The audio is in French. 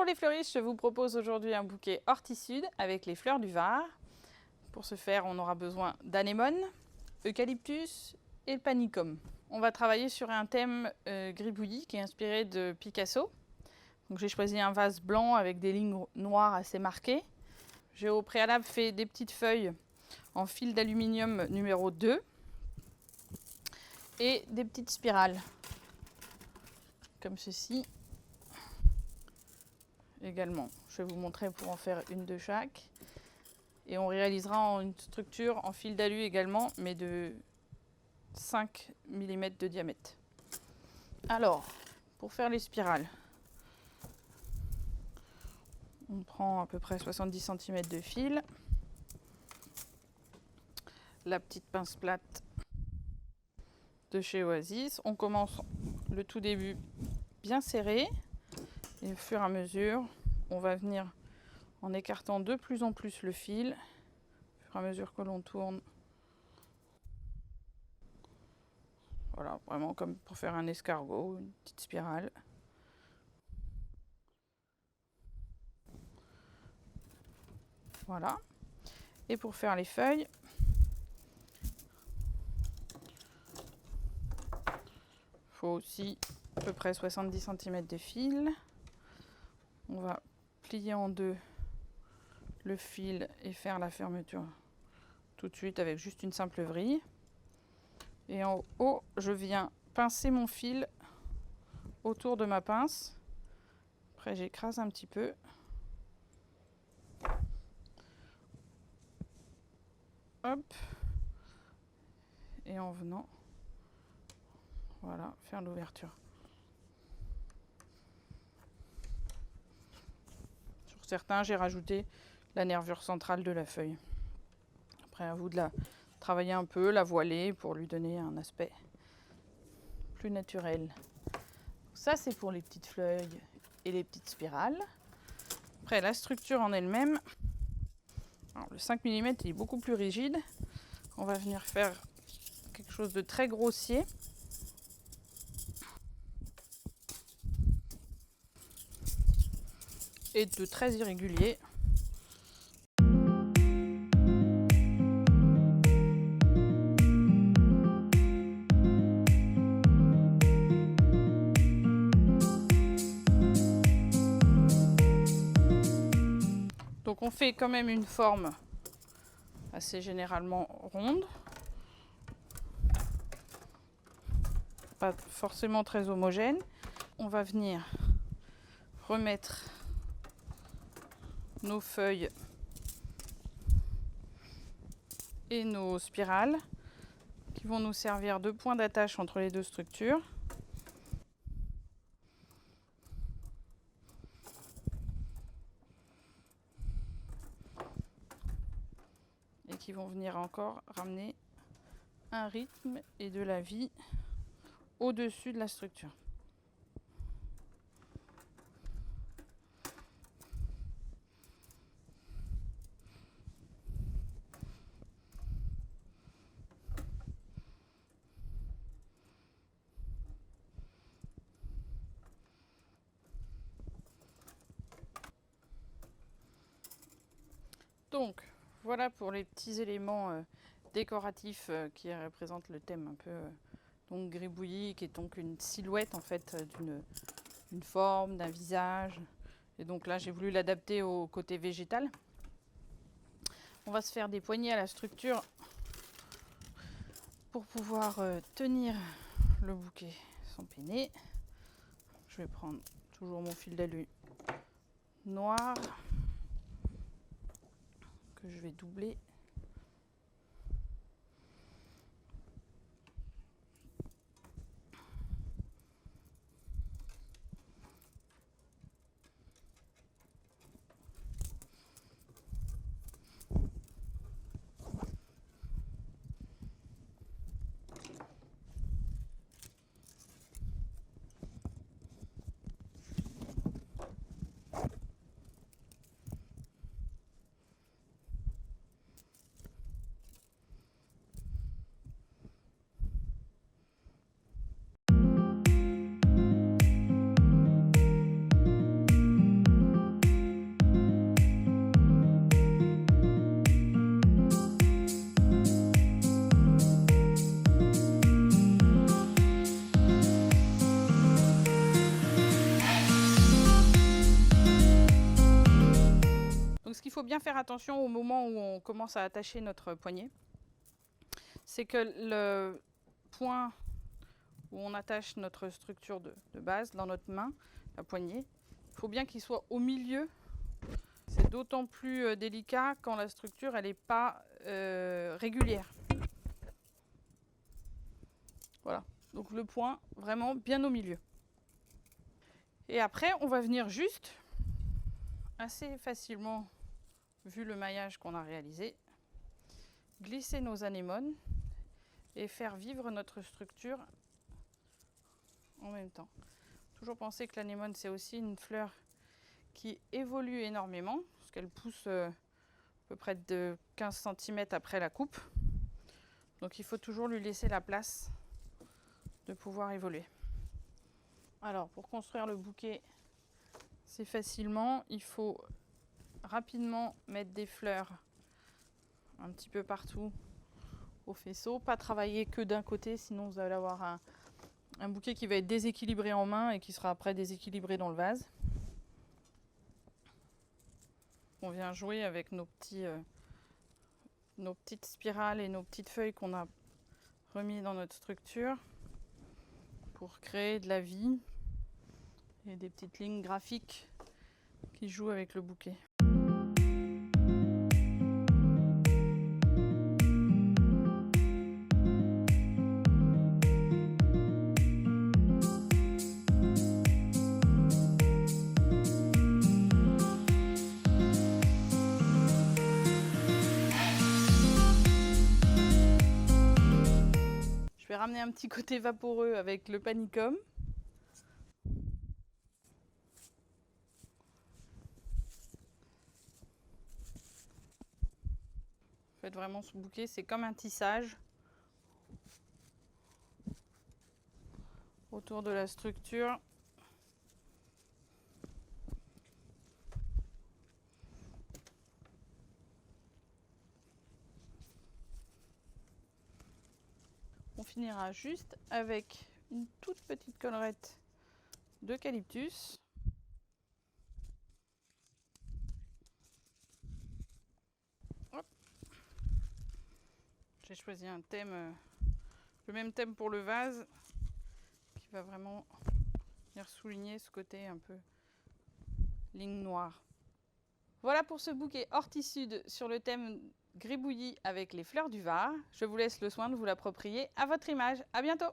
Bonjour les fleuristes, je vous propose aujourd'hui un bouquet horticide avec les fleurs du Var. Pour ce faire, on aura besoin d'anémone, eucalyptus et le panicum. On va travailler sur un thème gribouillis qui est inspiré de Picasso. J'ai choisi un vase blanc avec des lignes noires assez marquées. J'ai au préalable fait des petites feuilles en fil d'aluminium numéro 2 et des petites spirales comme ceci. Également, je vais vous montrer pour en faire une de chaque. Et on réalisera une structure en fil d'alu également, mais de 5 mm de diamètre. Alors, pour faire les spirales, on prend à peu près 70 cm de fil, la petite pince plate de chez Oasis. On commence le tout début bien serré et au fur et à mesure, on va venir en écartant de plus en plus le fil, au fur et à mesure que l'on tourne. Voilà, vraiment comme pour faire un escargot, une petite spirale. Voilà. Et pour faire les feuilles, il faut aussi à peu près 70 cm de fil. On va plier en deux le fil et faire la fermeture tout de suite avec juste une simple vrille. Et en haut, je viens pincer mon fil autour de ma pince. Après, j'écrase un petit peu. Hop. Et en venant, voilà, faire l'ouverture. Sur certains, j'ai rajouté la nervure centrale de la feuille. Après, à vous de la travailler un peu, la voiler pour lui donner un aspect plus naturel. Ça, c'est pour les petites feuilles et les petites spirales. Après, la structure en elle-même, le 5 mm est beaucoup plus rigide. On va venir faire quelque chose de très grossier. Et de très irrégulier. Donc on fait quand même une forme assez généralement ronde. Pas forcément très homogène. On va venir remettre nos feuilles et nos spirales qui vont nous servir de point d'attache entre les deux structures. Et qui vont venir encore ramener un rythme et de la vie au-dessus de la structure. Donc, voilà pour les petits éléments décoratifs qui représentent le thème un peu donc gribouillis, qui est donc une silhouette en fait d'une forme, d'un visage. Et donc là, j'ai voulu l'adapter au côté végétal. On va se faire des poignées à la structure pour pouvoir tenir le bouquet sans peiner. Je vais prendre toujours mon fil d'alu noir que je vais doubler. bien faire attention au moment où on commence à attacher notre poignet. C'est que le point où on attache notre structure de base dans notre main, la poignée, il faut bien qu'il soit au milieu. C'est d'autant plus délicat quand la structure elle n'est pas régulière. Voilà, donc le point vraiment bien au milieu. Et après, on va venir juste, assez facilement, vu le maillage qu'on a réalisé, glisser nos anémones et faire vivre notre structure en même temps. Toujours penser que l'anémone, c'est aussi une fleur qui évolue énormément, parce qu'elle pousse à peu près de 15 cm après la coupe. Donc il faut toujours lui laisser la place de pouvoir évoluer. Alors pour construire le bouquet, c'est facilement, il faut rapidement mettre des fleurs un petit peu partout au faisceau, pas travailler que d'un côté, sinon vous allez avoir un bouquet qui va être déséquilibré en main et qui sera après déséquilibré dans le vase. On vient jouer avec nos petites spirales et nos petites feuilles qu'on a remis dans notre structure pour créer de la vie et des petites lignes graphiques qui jouent avec le bouquet. Je vais ramener un petit côté vaporeux avec le panicum. En fait, vraiment, ce bouquet, c'est comme un tissage autour de la structure. On finira juste avec une toute petite collerette d'eucalyptus. J'ai choisi un thème, le même thème pour le vase, qui va vraiment venir souligner ce côté un peu ligne noire. Voilà pour ce bouquet hortissude sur le thème gribouillis avec les fleurs du Var. Je vous laisse le soin de vous l'approprier à votre image. À bientôt!